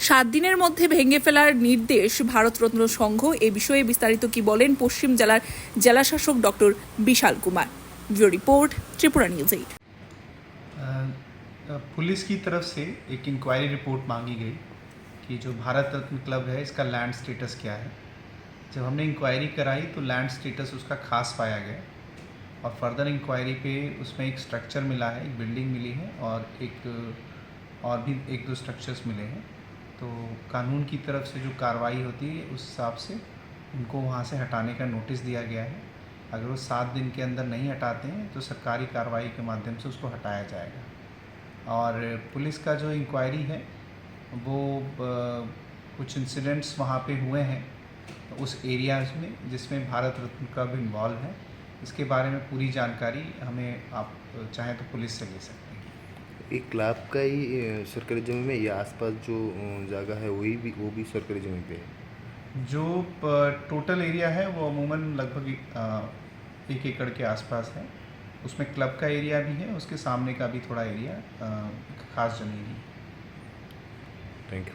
7 দিনের মধ্যে ভেঙে ফেলার নির্দেশ ভারতরত্ন সংঘ। এ বিষয়ে বিস্তারিত কি বলেন পশ্চিম জেলার জেলাশাসক doctor Vishal Kumar. Bureau report, Tripura news 8। Police की तरफ से एक इंक्वायरी रिपोर्ट मांगी गई कि जो भारत रत्न क्लब है इसका लैंड स्टेटस क्या है। जब हमने इंक्वायरी कराई तो लैंड स्टेटस उसका खास पाया गया और फर्दर इंक्वायरी पे उसमें एक स्ट्रक्चर मिला है, एक बिल्डिंग मिली है और भी एक दो स्ट्रक्चर्स मिले हैं। तो कानून की तरफ से जो कार्रवाई होती है उस हिसाब से उनको वहाँ से हटाने का नोटिस दिया गया है। अगर वो 7 दिन के अंदर नहीं हटाते हैं तो सरकारी कार्रवाई के माध्यम से उसको हटाया जाएगा। और पुलिस का जो इंक्वायरी है वो कुछ इंसिडेंट्स वहाँ पे हुए हैं उस एरियाज़ में जिसमें भारत रत्न क्लब इन्वॉल्व है। इसके बारे में पूरी जानकारी हमें आप चाहें तो पुलिस से ले सकते हैं। एक क्लब का ही सरकारी जमीन में या आसपास जो जगह है वो भी सरकारी जमीन पे है? जो टोटल एरिया है वो अमूमन लगभग 1 एकड़ के आसपास है। उसमें क्लब का एरिया भी है, उसके सामने का भी थोड़ा एरिया खास ज़मीन है। Thank you.